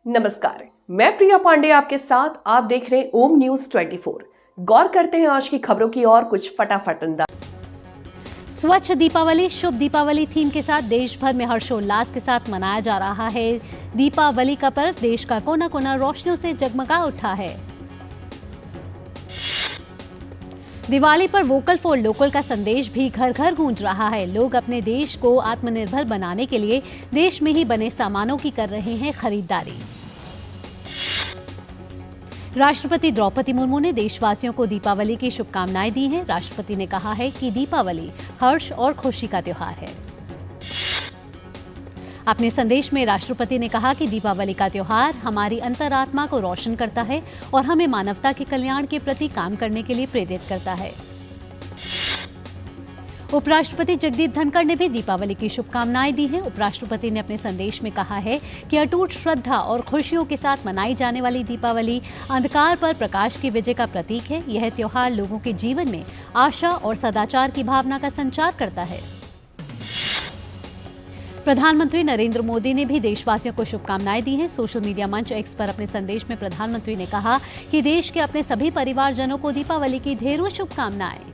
नमस्कार, मैं प्रिया पांडे आपके साथ। आप देख रहे हैं ओम न्यूज 24। गौर करते हैं आज की खबरों की और कुछ फटाफट अंदाज। स्वच्छ दीपावली शुभ दीपावली थीम के साथ देश भर में हर्षोल्लास के साथ मनाया जा रहा है। दीपावली का पर्व देश का कोना कोना रोशनियों से जगमगा उठा है। दिवाली पर वोकल फॉर लोकल का संदेश भी घर घर गूंज रहा है। लोग अपने देश को आत्मनिर्भर बनाने के लिए देश में ही बने सामानों की कर रहे हैं खरीदारी। राष्ट्रपति द्रौपदी मुर्मू ने देशवासियों को दीपावली की शुभकामनाएं दी हैं। राष्ट्रपति ने कहा है कि दीपावली हर्ष और खुशी का त्योहार है। अपने संदेश में राष्ट्रपति ने कहा कि दीपावली का त्योहार हमारी अंतरात्मा को रोशन करता है और हमें मानवता के कल्याण के प्रति काम करने के लिए प्रेरित करता है। उपराष्ट्रपति जगदीप धनखड़ ने भी दीपावली की शुभकामनाएं दी हैं। उपराष्ट्रपति ने अपने संदेश में कहा है कि अटूट श्रद्धा और खुशियों के साथ मनाई जाने वाली दीपावली अंधकार पर प्रकाश की विजय का प्रतीक है। यह त्योहार लोगों के जीवन में आशा और सदाचार की भावना का संचार करता है। प्रधानमंत्री नरेंद्र मोदी ने भी देशवासियों को शुभकामनाएं दी हैं। सोशल मीडिया मंच एक्स पर अपने संदेश में प्रधानमंत्री ने कहा कि देश के अपने सभी परिवारजनों को दीपावली की ढेरों शुभकामनाएं।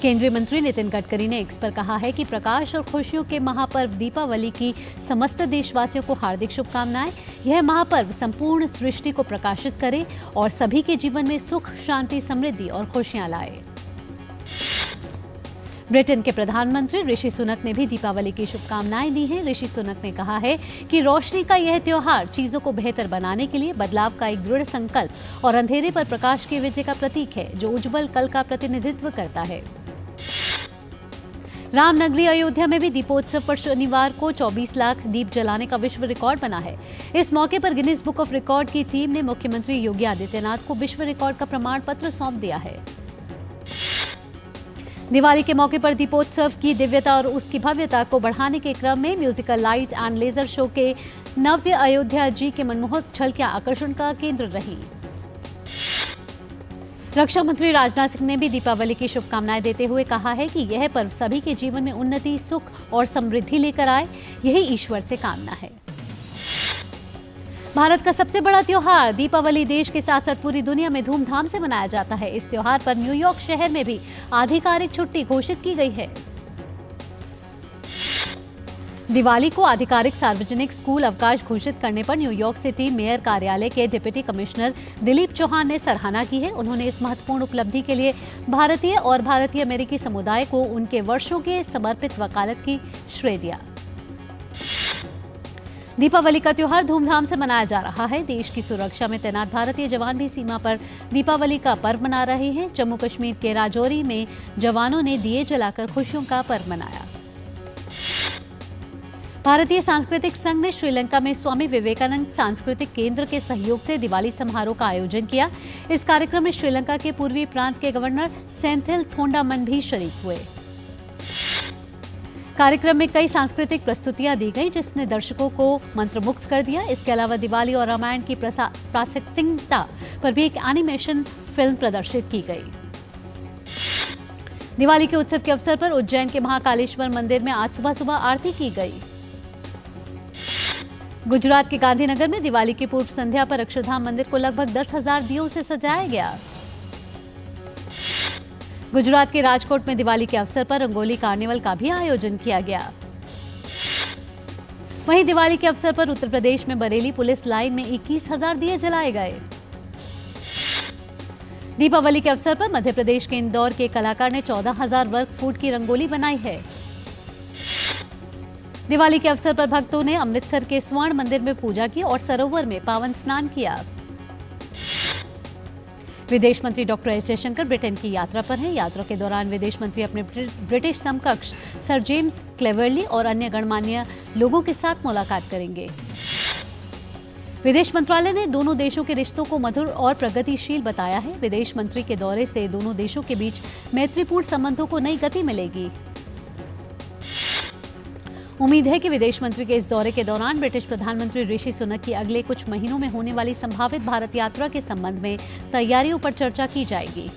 केंद्रीय मंत्री नितिन गडकरी ने एक्स पर कहा है कि प्रकाश और खुशियों के महापर्व दीपावली की समस्त देशवासियों को हार्दिक शुभकामनाएं। यह महापर्व संपूर्ण सृष्टि को प्रकाशित करे और सभी के जीवन में सुख, शांति, समृद्धि और खुशियां लाए। ब्रिटेन के प्रधानमंत्री ऋषि सुनक ने भी दीपावली की शुभकामनाएं दी हैं। ऋषि सुनक ने कहा है कि रोशनी का यह त्योहार चीजों को बेहतर बनाने के लिए बदलाव का एक दृढ़ संकल्प और अंधेरे पर प्रकाश की विजय का प्रतीक है, जो उज्जवल कल का प्रतिनिधित्व करता है। रामनगरी अयोध्या में भी दीपोत्सव पर शनिवार को 24 लाख दीप जलाने का विश्व रिकॉर्ड बना है। इस मौके पर गिनीज बुक ऑफ रिकॉर्ड की टीम ने मुख्यमंत्री योगी आदित्यनाथ को विश्व रिकॉर्ड का प्रमाण पत्र सौंप दिया है। दिवाली के मौके पर दीपोत्सव की दिव्यता और उसकी भव्यता को बढ़ाने के क्रम में musical light and laser show के नव्य अयोध्या जी के मनमोहक झलकियां आकर्षण का केंद्र रही। रक्षा मंत्री राजनाथ सिंह ने भी दीपावली की शुभकामनाएं देते हुए कहा है कि यह पर्व सभी के जीवन में उन्नति, सुख और समृद्धि लेकर आए, यही ईश्वर से कामना है। भारत का सबसे बड़ा त्योहार दीपावली देश के साथ साथ पूरी दुनिया में धूमधाम से मनाया जाता है। इस त्योहार पर न्यूयॉर्क शहर में भी आधिकारिक छुट्टी घोषित की गई है। दिवाली को आधिकारिक सार्वजनिक स्कूल अवकाश घोषित करने पर न्यूयॉर्क सिटी मेयर कार्यालय के डिप्टी कमिश्नर दिलीप चौहान ने सराहना की है। उन्होंने इस महत्वपूर्ण उपलब्धि के लिए भारतीय और भारतीय अमेरिकी समुदाय को उनके वर्षों के समर्पित वकालत की श्रेय दिया। दीपावली का त्योहार धूमधाम से मनाया जा रहा है। देश की सुरक्षा में तैनात भारतीय जवान भी सीमा पर दीपावली का पर्व मना रहे हैं। जम्मू कश्मीर के राजौरी में जवानों ने दिए जलाकर खुशियों का पर्व मनाया। भारतीय सांस्कृतिक संघ ने श्रीलंका में स्वामी विवेकानंद सांस्कृतिक केंद्र के सहयोग से दिवाली समारोह का आयोजन किया। इस कार्यक्रम में श्रीलंका के पूर्वी प्रांत के गवर्नर सेंथिल थोंडामन भी शरीक हुए। कार्यक्रम में कई सांस्कृतिक प्रस्तुतियां दी गई, जिसने दर्शकों को मंत्रमुग्ध कर दिया। इसके अलावा दिवाली और रामायण की प्रासंगिकता पर भी एक एनिमेशन फिल्म प्रदर्शित की गई। दिवाली के उत्सव के अवसर पर उज्जैन के महाकालेश्वर मंदिर में आज सुबह सुबह आरती की गई। गुजरात के गांधीनगर में दिवाली की पूर्व संध्या पर अक्षरधाम मंदिर को लगभग 10,000 दियों से सजाया गया। गुजरात के राजकोट में दिवाली के अवसर पर रंगोली कार्निवल का भी आयोजन किया गया। वहीं दिवाली के अवसर पर उत्तर प्रदेश में बरेली पुलिस लाइन में 21,000 दिए जलाए गए। दीपावली के अवसर पर मध्य प्रदेश के इंदौर के कलाकार ने 14,000 वर्ग फुट की रंगोली बनाई है। दिवाली के अवसर पर भक्तों ने अमृतसर के स्वर्ण मंदिर में पूजा की और सरोवर में पावन स्नान किया। विदेश मंत्री डॉक्टर एस जयशंकर ब्रिटेन की यात्रा पर हैं। यात्रा के दौरान विदेश मंत्री अपने ब्रिटिश समकक्ष सर जेम्स क्लेवर्ली और अन्य गणमान्य लोगों के साथ मुलाकात करेंगे। विदेश मंत्रालय ने दोनों देशों के रिश्तों को मधुर और प्रगतिशील बताया है। विदेश मंत्री के दौरे से दोनों देशों के बीच मैत्रीपूर्ण संबंधों को नई गति मिलेगी। उम्मीद है कि विदेश मंत्री के इस दौरे के दौरान ब्रिटिश प्रधानमंत्री ऋषि सुनक की अगले कुछ महीनों में होने वाली संभावित भारत यात्रा के संबंध में तैयारियों पर चर्चा की जाएगी।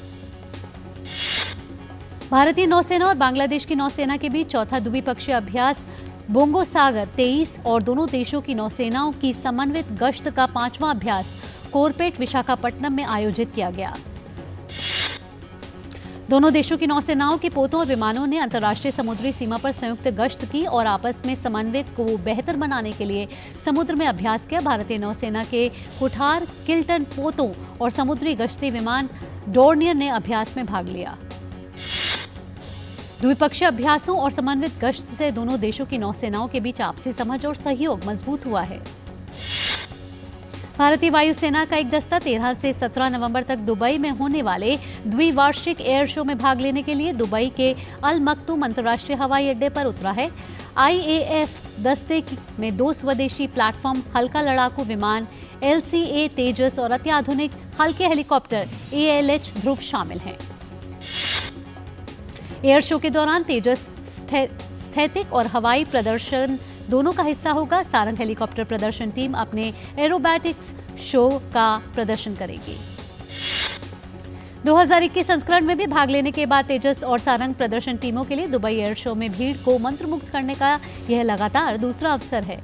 भारतीय नौसेना और बांग्लादेश की नौसेना के बीच चौथा द्विपक्षीय अभ्यास बोंगो सागर 23 और दोनों देशों की नौसेनाओं की समन्वित गश्त का 5वां अभ्यास कोरपेट विशाखापट्टनम में आयोजित किया गया। दोनों देशों की नौसेनाओं के पोतों और विमानों ने अंतर्राष्ट्रीय समुद्री सीमा पर संयुक्त गश्त की और आपस में समन्वय को बेहतर बनाने के लिए समुद्र में अभ्यास किया। भारतीय नौसेना के कुठार, किल्टन पोतों और समुद्री गश्ती विमान डोर्नियर ने अभ्यास में भाग लिया। द्विपक्षीय अभ्यासों और समन्वित गश्त से दोनों देशों की नौसेनाओं के बीच आपसी समझ और सहयोग मजबूत हुआ है। भारतीय वायुसेना का एक दस्ता 13 से 17 नवंबर तक दुबई में होने वाले द्विवार्षिक एयर शो में भाग लेने के लिए दुबई के अल मक्तूम अंतर्राष्ट्रीय हवाई अड्डे पर उतरा है। IAF दस्ते में 2 स्वदेशी प्लेटफॉर्म हल्का लड़ाकू विमान LCA तेजस और अत्याधुनिक हल्के हेलीकॉप्टर ALH ध्रुव शामिल हैं। एयर शो के दौरान तेजस स्थैतिक और हवाई प्रदर्शन दोनों का हिस्सा होगा। सारंग हेलीकॉप्टर प्रदर्शन टीम अपने एरोबैटिक्स शो का प्रदर्शन करेगी। 2021 संस्करण में भी भाग लेने के बाद तेजस और सारंग प्रदर्शन टीमों के लिए दुबई एयर शो में भीड़ को मंत्रमुग्ध करने का यह लगातार दूसरा अवसर है।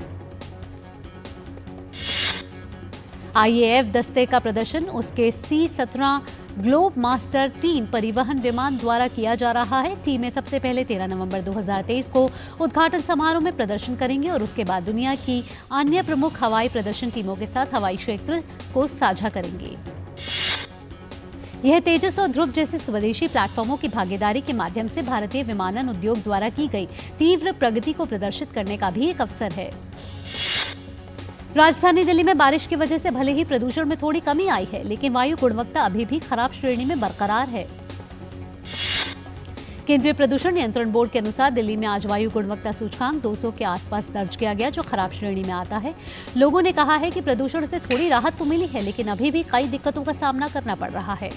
IAF दस्ते का प्रदर्शन उसके C-17 ग्लोब मास्टर 3 परिवहन विमान द्वारा किया जा रहा है। टीमें सबसे पहले 13 नवंबर 2023 को उद्घाटन समारोह में प्रदर्शन करेंगे और उसके बाद दुनिया की अन्य प्रमुख हवाई प्रदर्शन टीमों के साथ हवाई क्षेत्र को साझा करेंगे। यह तेजस और ध्रुव जैसे स्वदेशी प्लेटफॉर्मों की भागीदारी के माध्यम से भारतीय विमानन उद्योग द्वारा की गई तीव्र प्रगति को प्रदर्शित करने का भी एक अवसर है। राजधानी दिल्ली में बारिश की वजह से भले ही प्रदूषण में थोड़ी कमी आई है, लेकिन वायु गुणवत्ता अभी भी खराब श्रेणी में बरकरार है। केंद्रीय प्रदूषण नियंत्रण बोर्ड के अनुसार दिल्ली में आज वायु गुणवत्ता सूचकांक 200 के आसपास दर्ज किया गया, जो खराब श्रेणी में आता है। लोगों ने कहा है कि प्रदूषण से थोड़ी राहत तो मिली है, लेकिन अभी भी कई दिक्कतों का सामना करना पड़ रहा है।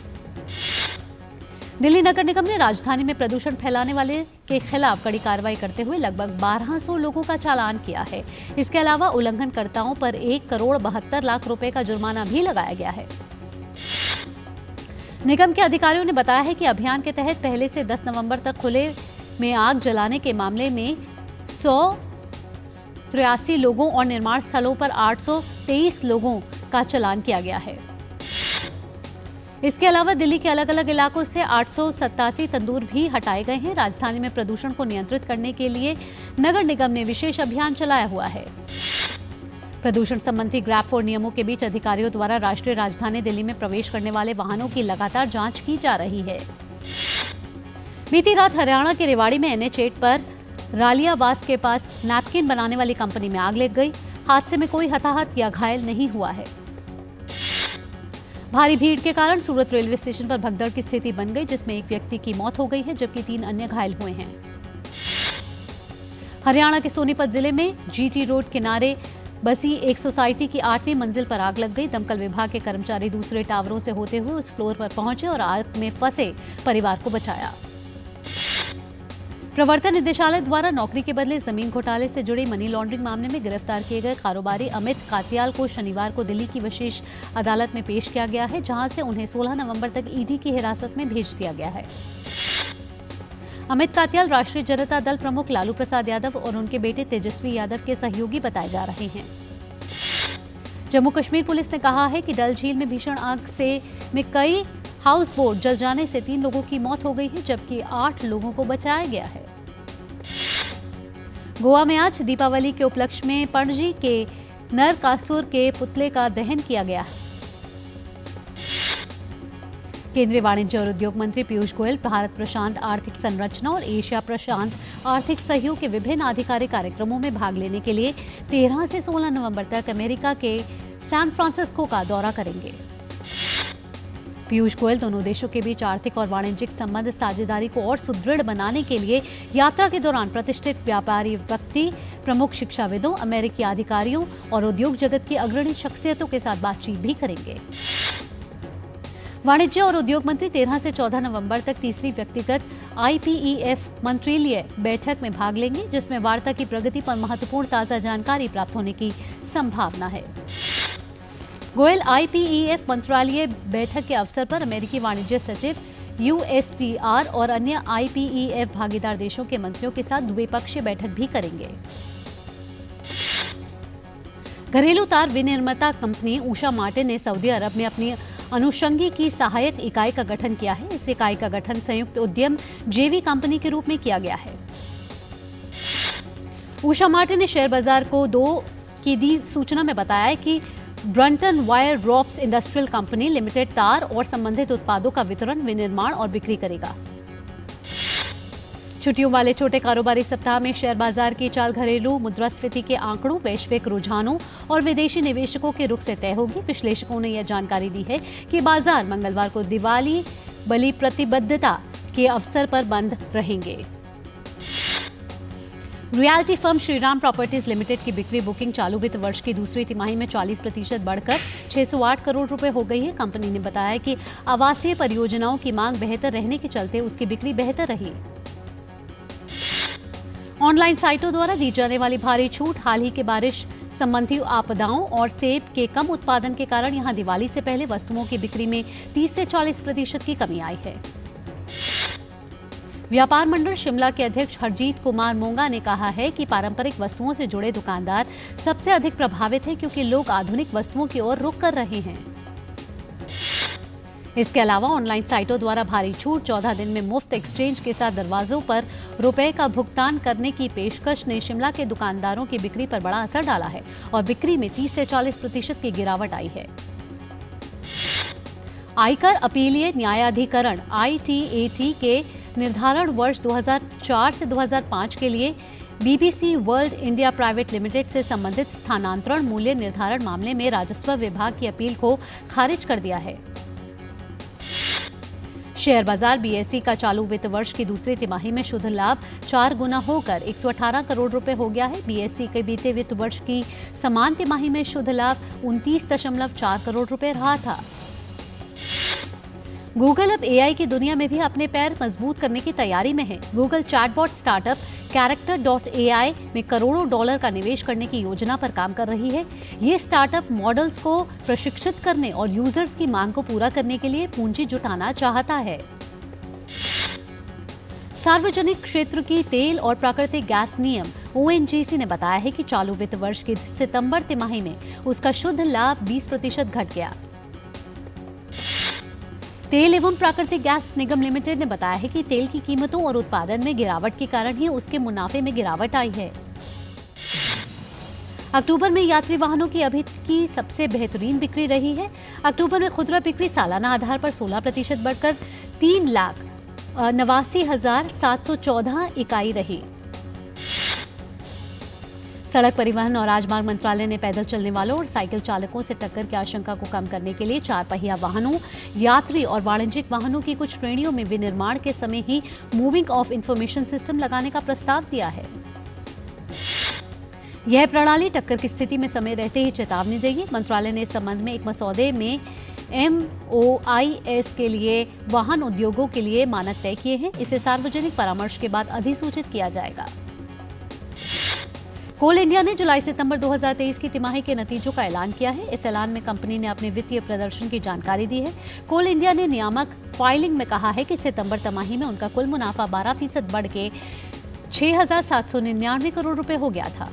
दिल्ली नगर निगम ने राजधानी में प्रदूषण फैलाने वाले के खिलाफ कड़ी कार्रवाई करते हुए लगभग 1200 लोगों का चालान किया है। इसके अलावा उल्लंघनकर्ताओं पर 1 करोड़ 72 लाख रुपए का जुर्माना भी लगाया गया है। निगम के अधिकारियों ने बताया है कि अभियान के तहत पहले से 10 नवंबर तक खुले में आग जलाने के मामले में 183 लोगों और निर्माण स्थलों पर 823 लोगों का चालान किया गया है। इसके अलावा दिल्ली के अलग अलग इलाकों से 887 तंदूर भी हटाए गए हैं। राजधानी में प्रदूषण को नियंत्रित करने के लिए नगर निगम ने विशेष अभियान चलाया हुआ है। प्रदूषण संबंधी ग्रैब 4 नियमों के बीच अधिकारियों द्वारा राष्ट्रीय राजधानी दिल्ली में प्रवेश करने वाले वाहनों की लगातार जांच की जा रही है। बीती रात हरियाणा के रेवाड़ी में NH8 पर रालियावास के पास नैपकिन बनाने वाली कंपनी में आग लग गई। हादसे में कोई हताहत या घायल नहीं हुआ है। भारी भीड़ के कारण सूरत रेलवे स्टेशन पर भगदड़ की स्थिति बन गई, जिसमें एक व्यक्ति की मौत हो गई है, जबकि 3 अन्य घायल हुए हैं। हरियाणा के सोनीपत जिले में GT रोड किनारे बसी एक सोसाइटी की 8वीं मंजिल पर आग लग गई। दमकल विभाग के कर्मचारी दूसरे टावरों से होते हुए उस फ्लोर पर पहुंचे और आग में फंसे परिवार को बचाया। प्रवर्तन निदेशालय द्वारा नौकरी के बदले जमीन घोटाले से जुड़े मनी लॉन्ड्रिंग मामले में गिरफ्तार किए गए कारोबारी अमित कात्याल को शनिवार को दिल्ली की विशेष अदालत में पेश किया गया है, जहां से उन्हें 16 नवंबर तक ED की हिरासत में भेज दिया गया है। अमित कात्याल राष्ट्रीय जनता दल प्रमुख लालू प्रसाद यादव और उनके बेटे तेजस्वी यादव के सहयोगी बताए जा रहे हैं। जम्मू कश्मीर पुलिस ने कहा है कि डल झील में भीषण आग में कई हाउस बोट जल जाने से 3 लोगों की मौत हो गई है, जबकि 8 लोगों को बचाया गया है। गोवा में आज दीपावली के उपलक्ष्य में पणजी के नरकासुर के पुतले का दहन किया गया। केंद्रीय वाणिज्य और उद्योग मंत्री पीयूष गोयल भारत प्रशांत आर्थिक संरचना और एशिया प्रशांत आर्थिक सहयोग के विभिन्न आधिकारिक कार्यक्रमों में भाग लेने के लिए 13 से 16 नवंबर तक अमेरिका के सैन फ्रांसिस्को का दौरा करेंगे। पीयूष गोयल दोनों देशों के बीच आर्थिक और वाणिज्यिक संबंध साझेदारी को और सुदृढ़ बनाने के लिए यात्रा के दौरान प्रतिष्ठित व्यापारी व्यक्ति, प्रमुख शिक्षाविदों, अमेरिकी अधिकारियों और उद्योग जगत की अग्रणी शख्सियतों के साथ बातचीत भी करेंगे। वाणिज्य और उद्योग मंत्री 13 से 14 नवंबर तक तीसरी व्यक्तिगत IPEF मंत्रिलीय बैठक में भाग लेंगे, जिसमें वार्ता की प्रगति पर महत्वपूर्ण ताजा जानकारी प्राप्त होने की संभावना है। गोयल IPEF मंत्रालय बैठक के अवसर पर अमेरिकी वाणिज्य सचिव USTR और अन्य IPEF भागीदार देशों के मंत्रियों के साथ द्विपक्षीय बैठक भी करेंगे। घरेलू तार विनिर्माता कंपनी उषा मार्टिन ने सऊदी अरब में अपनी अनुषंगी की सहायक इकाई का गठन किया है। इस इकाई का गठन संयुक्त उद्यम जेवी कंपनी के रूप में किया गया है। उषा मार्टिन ने शेयर बाजार को 2 की दी सूचना में बताया है कि Brunton wire ropes industrial company limited तार और संबंधित उत्पादों का वितरण, विनिर्माण और बिक्री करेगा। छुट्टियों वाले छोटे कारोबारी सप्ताह में शेयर बाजार की चाल घरेलू मुद्रास्फीति के आंकड़ों, वैश्विक रुझानों और विदेशी निवेशकों के रुख से तय होगी। विश्लेषकों ने यह जानकारी दी है कि बाजार मंगलवार को दिवाली बली प्रतिबद्धता के अवसर पर बंद रहेंगे। Realty firm Shriram properties limited की बिक्री बुकिंग चालू वित्त वर्ष की दूसरी तिमाही में 40% बढ़कर 608 करोड़ रुपए हो गई है। कंपनी ने बताया कि आवासीय परियोजनाओं की मांग बेहतर रहने के चलते उसकी बिक्री बेहतर रही। ऑनलाइन साइटों द्वारा दी जाने वाली भारी छूट, हाल ही के बारिश संबंधी आपदाओं और सेब के कम उत्पादन के कारण यहां दिवाली से पहले वस्तुओं की बिक्री में 30 से 40% की कमी आई है। व्यापार मंडल शिमला के अध्यक्ष हरजीत कुमार मोंगा ने कहा है कि पारंपरिक वस्तुओं से जुड़े दुकानदार सबसे अधिक प्रभावित हैं, क्योंकि लोग आधुनिक वस्तुओं की ओर रुख कर रहे हैं। इसके अलावा ऑनलाइन साइटों द्वारा भारी छूट, 14 दिन में मुफ्त एक्सचेंज के साथ दरवाजों पर रुपए का भुगतान करने की पेशकश ने शिमला के दुकानदारों की बिक्री पर बड़ा असर डाला है और बिक्री में 30 से 40% की गिरावट आई है। आयकर अपीलीय न्यायाधिकरण ITAT के निर्धारण वर्ष 2004 से 2005 के लिए BBC world India private limited से संबंधित स्थानांतरण मूल्य निर्धारण मामले में राजस्व विभाग की अपील को खारिज कर दिया है। शेयर बाजार BSE का चालू वित्त वर्ष की दूसरी तिमाही में शुद्ध लाभ 4 गुना होकर 118 करोड़ रुपए हो गया है। BSE के बीते वित्त वर्ष की समान तिमाही में शुद्ध लाभ 29.4 करोड़ रुपए रहा था। गूगल अब AI की दुनिया में भी अपने पैर मजबूत करने की तैयारी में है। गूगल चैटबॉट स्टार्टअप Character.ai में करोड़ों डॉलर का निवेश करने की योजना पर काम कर रही है। ये स्टार्टअप मॉडल्स को प्रशिक्षित करने और यूजर्स की मांग को पूरा करने के लिए पूंजी जुटाना चाहता है। सार्वजनिक क्षेत्र की तेल और प्राकृतिक गैस निगम ONGC ने बताया है कि चालू वित्त वर्ष की सितंबर तिमाही में उसका शुद्ध लाभ 20% घट गया। तेल एवं प्राकृतिक गैस निगम लिमिटेड ने बताया है कि तेल की कीमतों और उत्पादन में गिरावट के कारण ही उसके मुनाफे में गिरावट आई है। अक्टूबर में यात्री वाहनों की अभी की सबसे बेहतरीन बिक्री रही है। अक्टूबर में खुदरा बिक्री सालाना आधार पर 16% बढ़कर 3,89,714 इकाई रही। सड़क परिवहन और राजमार्ग मंत्रालय ने पैदल चलने वालों और साइकिल चालकों से टक्कर की आशंका को कम करने के लिए 4 पहिया वाहनों, यात्री और वाणिज्यिक वाहनों की कुछ श्रेणियों में विनिर्माण के समय ही मूविंग ऑफ इंफॉर्मेशन सिस्टम लगाने का प्रस्ताव दिया है। यह प्रणाली टक्कर की स्थिति में समय रहते ही चेतावनी देगी। मंत्रालय ने इस संबंध में एक मसौदे में MOIS के लिए वाहन उद्योगों के लिए मानक तय किए हैं। इसे सार्वजनिक परामर्श के बाद अधिसूचित किया जाएगा। कोल इंडिया ने जुलाई-सितंबर 2023 की तिमाही के नतीजों का ऐलान किया है। इस ऐलान में कंपनी ने अपने वित्तीय प्रदर्शन की जानकारी दी है। कोल इंडिया ने नियामक फाइलिंग में कहा है कि सितंबर तिमाही में उनका कुल मुनाफा 12% बढ़ के 6,799 करोड़ रुपए हो गया था।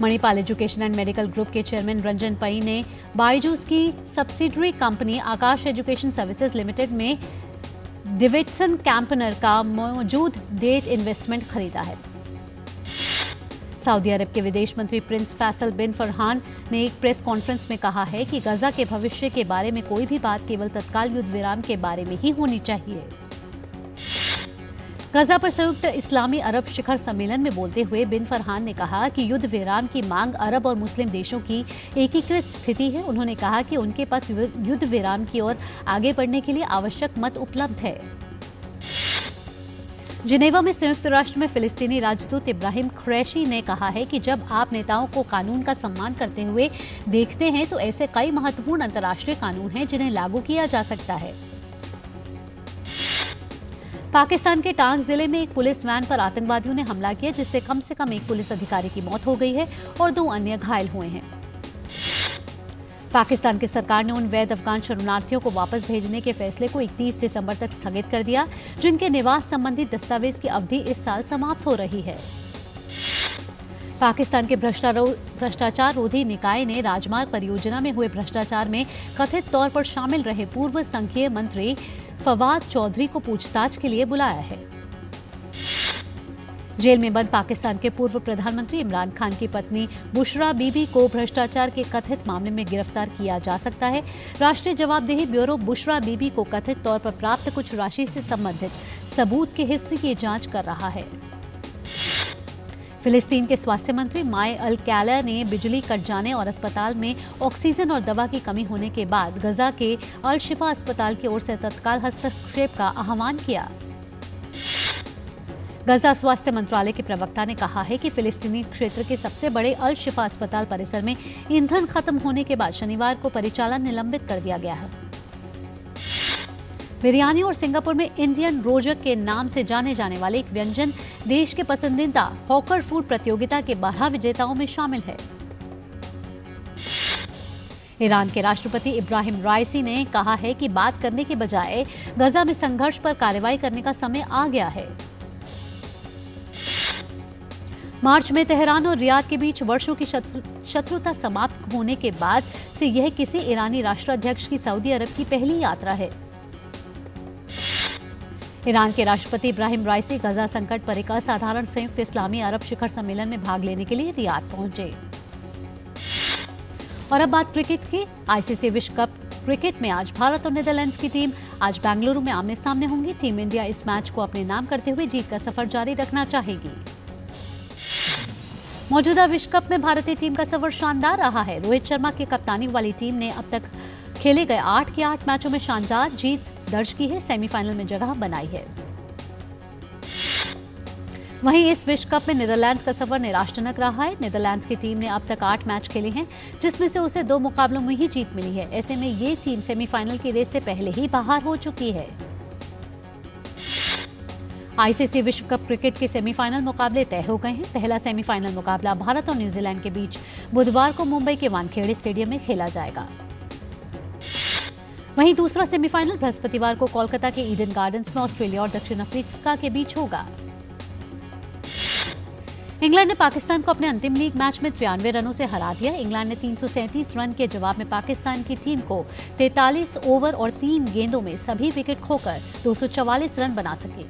Manipal education and medical group के चेयरमैन रंजन पई ने बायजूस की सब्सिडरी कंपनी आकाश एजुकेशन सर्विसेज लिमिटेड में डेविडसन कैंपनर का मौजूद डेट इन्वेस्टमेंट खरीदा है। सऊदी अरब के विदेश मंत्री प्रिंस फैसल बिन फरहान ने एक प्रेस कॉन्फ्रेंस में कहा है कि गजा के भविष्य के बारे में कोई भी बात केवल तत्काल युद्ध विराम के बारे में ही होनी चाहिए। गजा पर संयुक्त इस्लामी अरब शिखर सम्मेलन में बोलते हुए बिन फरहान ने कहा कि युद्ध विराम की मांग अरब और मुस्लिम देशों की एकीकृत स्थिति है। उन्होंने कहा कि उनके पास युद्ध विराम की ओर आगे बढ़ने के लिए आवश्यक मत उपलब्ध है। जिनेवा में संयुक्त राष्ट्र में फिलिस्तीनी राजदूत इब्राहिम क्रैशी ने कहा है कि जब आप नेताओं को कानून का सम्मान करते हुए देखते हैं तो ऐसे कई महत्वपूर्ण अंतर्राष्ट्रीय कानून हैं जिन्हें लागू किया जा सकता है। पाकिस्तान के टांग जिले में एक पुलिस वैन पर आतंकवादियों ने हमला किया, जिससे कम से कम एक पुलिस अधिकारी की मौत हो गई है और 2 अन्य घायल हुए हैं। पाकिस्तान की सरकार ने उन वैध अफगान शरणार्थियों को वापस भेजने के फैसले को 31 दिसंबर तक स्थगित कर दिया, जिनके निवास संबंधी दस्तावेज की अवधि इस साल समाप्त हो रही है। पाकिस्तान के भ्रष्टाचार रोधी निकाय ने राजमार्ग परियोजना में हुए भ्रष्टाचार में कथित तौर पर शामिल रहे पूर्व संघीय मंत्री फवाद चौधरी को पूछताछ के लिए बुलाया है। जेल में बंद पाकिस्तान के पूर्व प्रधानमंत्री इमरान खान की पत्नी बुशरा बीबी को भ्रष्टाचार के कथित मामले में गिरफ्तार किया जा सकता है। राष्ट्रीय जवाबदेही ब्यूरो बुशरा बीबी को कथित तौर पर प्राप्त कुछ राशि से संबंधित सबूत के हिस्से की जांच कर रहा है। फिलिस्तीन के स्वास्थ्य मंत्री माए अल कैला ने बिजली कट जाने और अस्पताल में ऑक्सीजन और दवा की कमी होने के बाद गजा के अल शिफा अस्पताल की ओर से तत्काल हस्तक्षेप का आह्वान किया। गजा स्वास्थ्य मंत्रालय के प्रवक्ता ने कहा है कि फिलिस्तीनी क्षेत्र के सबसे बड़े अल शिफा अस्पताल परिसर में ईंधन खत्म होने के बाद शनिवार को परिचालन निलंबित कर दिया गया है। बिरयानी और सिंगापुर में इंडियन रोजक के नाम से जाने जाने वाले एक व्यंजन देश के पसंदीदा हॉकर फूड प्रतियोगिता के 12 विजेताओं में शामिल है। ईरान के राष्ट्रपति इब्राहिम राइसी ने कहा है कि बात करने के बजाय गजा में संघर्ष पर कार्रवाई करने का समय आ गया है। मार्च में तेहरान और रियाद के बीच वर्षों की शत्रुता समाप्त होने के बाद से यह किसी ईरानी राष्ट्राध्यक्ष की सऊदी अरब की पहली यात्रा है। ईरान के राष्ट्रपति इब्राहिम राइसी गजा संकट पर एक असाधारण संयुक्त इस्लामी अरब शिखर सम्मेलन में भाग लेने के लिए रियाद पहुंचे। और अब बात क्रिकेट की। आईसीसी विश्व कप क्रिकेट में आज भारत और नीदरलैंड्स की टीम आज बेंगलुरु में आमने सामने होंगी। टीम इंडिया इस मैच को अपने नाम करते हुए जीत का सफर जारी रखना चाहेगी। मौजूदा विश्व कप में भारतीय टीम का सफर शानदार रहा है। रोहित शर्मा की कप्तानी वाली टीम ने अब तक खेले गए 8 के 8 मैचों में शानदार जीत दर्ज की है, सेमीफाइनल में जगह बनाई है। वहीं इस विश्व कप में नीदरलैंड्स का सफर निराशाजनक रहा है। नीदरलैंड्स की टीम ने अब तक 8 मैच खेले हैं, जिसमें से उसे 2 मुकाबलों में ही जीत मिली है। ऐसे में ये टीम सेमीफाइनल की रेस से पहले ही बाहर हो चुकी है। आईसीसी विश्व कप क्रिकेट के सेमीफाइनल मुकाबले तय हो गए हैं। पहला सेमीफाइनल मुकाबला भारत और न्यूजीलैंड के बीच बुधवार को मुंबई के वानखेड़े स्टेडियम में खेला जाएगा। वहीं दूसरा सेमीफाइनल बृहस्पतिवार को कोलकाता के ईडन गार्डन्स में ऑस्ट्रेलिया और दक्षिण अफ्रीका के बीच होगा। इंग्लैंड ने पाकिस्तान को अपने अंतिम लीग मैच में 93 रनों से हरा दिया। इंग्लैंड ने 337 रन के जवाब में पाकिस्तान की टीम को 43 ओवर और 3 गेंदों में सभी विकेट खोकर 244 रन बना सके।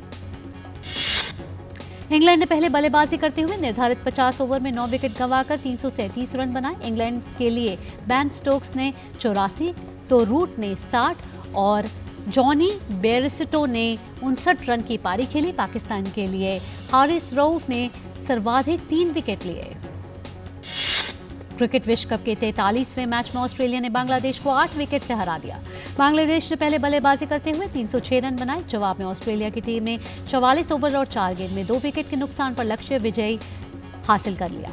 इंग्लैंड ने पहले बल्लेबाजी करते हुए निर्धारित 50 ओवर में 9 विकेट गंवाकर 337 रन बनाए। इंग्लैंड के लिए बैन स्टोक्स ने 84, तो रूट ने 60 और जॉनी बेयरस्टो ने 59 रन की पारी खेली। पाकिस्तान के लिए हारिस रऊफ ने सर्वाधिक 3 विकेट लिए। क्रिकेट विश्व कप के 43वें मैच में ऑस्ट्रेलिया ने बांग्लादेश को 8 विकेट से हरा दिया। बांग्लादेश ने पहले बल्लेबाजी करते हुए 306 रन बनाए। जवाब में ऑस्ट्रेलिया की टीम ने 44 ओवर और 4 गेंद में 2 विकेट के नुकसान पर लक्ष्य विजय हासिल कर लिया।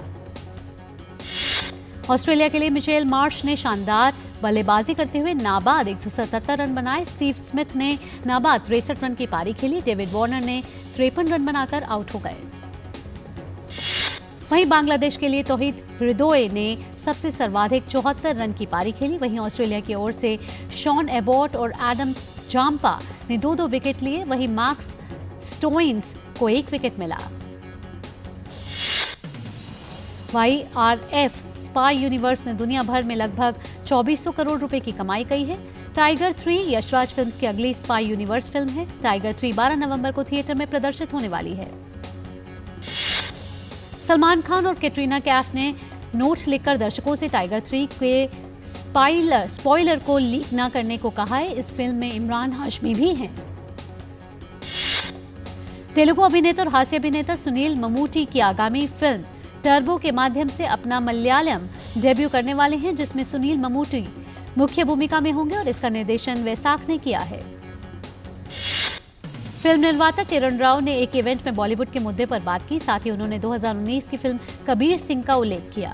ऑस्ट्रेलिया के लिए मिचेल मार्श ने शानदार बल्लेबाजी करते हुए नाबाद 177 रन बनाए। स्टीव स्मिथ ने नाबाद 63 रन की पारी खेली। डेविड वार्नर ने 53 रन बनाकर आउट हो गए। वहीं बांग्लादेश के लिए तौहीद हृदोय ने सबसे सर्वाधिक 74 रन की पारी खेली। वहीं ऑस्ट्रेलिया की ओर से शॉन एबॉट और एडम जाम्पा ने 2-2 विकेट लिए। वहीं मार्कस स्टोइन्स को 1 विकेट मिला। YRF स्पाई यूनिवर्स ने दुनिया भर में लगभग 2400 करोड़ रुपए की कमाई की है। टाइगर 3 यशराज फिल्म्स की अगली स्पाई यूनिवर्स फिल्म है। टाइगर 3 12 नवंबर को थिएटर में प्रदर्शित होने वाली है। सलमान खान और कैटरीना कैफ ने नोट लिखकर दर्शकों से टाइगर 3 के स्पॉइलर को लीक न करने को कहा है। इस फिल्म में इमरान हाशमी भी हैं। तेलुगु अभिनेता और हास्य अभिनेता सुनील ममूटी की आगामी फिल्म टर्बो के माध्यम से अपना मलयालम डेब्यू करने वाले हैं, जिसमें सुनील ममूटी मुख्य भूमिका में होंगे और इसका निर्देशन वैशाख ने किया है। फिल्म निर्माता किरण राव ने एक इवेंट में बॉलीवुड के मुद्दे पर बात की। साथ ही उन्होंने 2019 की फिल्म कबीर सिंह का उल्लेख किया।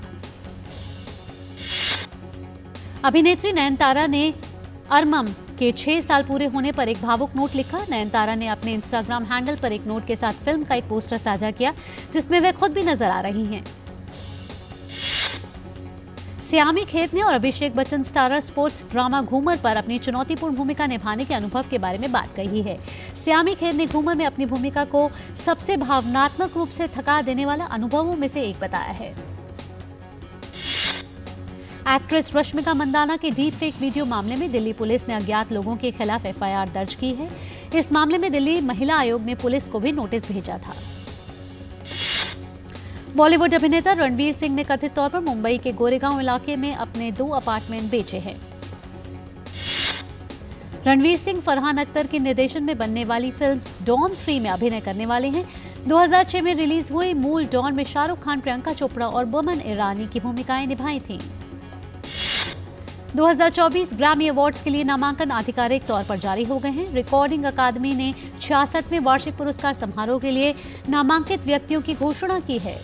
अभिनेत्री नयनतारा ने अरमम के 6 साल पूरे होने पर एक भावुक नोट लिखा। नयनतारा ने अपने इंस्टाग्राम हैंडल पर एक नोट के साथ फिल्म का एक पोस्टर साझा किया, जिसमें वे खुद भी नजर आ रही हैं। श्यामी खेत ने और Abhishek Bachchan starrer sports drama Ghoomer पर अपनी चुनौतीपूर्ण भूमिका निभाने के अनुभव के बारे में बात कही है। श्यामी खेत ने घूमर में अपनी भूमिका को सबसे भावनात्मक रूप से थका देने वाला अनुभवों में से एक बताया है। एक्ट्रेस रश्मिका मंदाना के डीप फेक वीडियो मामले में दिल्ली पुलिस ने अज्ञात लोगों के खिलाफ एफआईआर दर्ज की है। इस मामले में दिल्ली महिला आयोग ने पुलिस को भी नोटिस भेजा था। बॉलीवुड अभिनेता रणवीर सिंह ने कथित तौर पर मुंबई के गोरेगांव इलाके में अपने 2 अपार्टमेंट बेचे हैं। रणवीर सिंह फरहान अख्तर के निर्देशन में बनने वाली फिल्म डॉन 3 में अभिनय करने वाले हैं। 2006 में रिलीज हुई मूल डॉन में शाहरुख खान, प्रियंका चोपड़ा और बोमन ईरानी की भूमिकाएं निभाई थीं। 2024 ग्रैमी अवार्ड्स के लिए नामांकन आधिकारिक तौर पर जारी हो गए हैं। रिकॉर्डिंग अकादमी ने 66वें वार्षिक पुरस्कार समारोह के लिए नामांकित व्यक्तियों की घोषणा की है।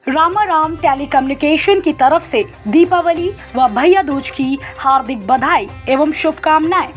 रामाराम टेलीकम्युनिकेशन की तरफ से दीपावली व भैया दूज की हार्दिक बधाई एवं शुभकामनाएं।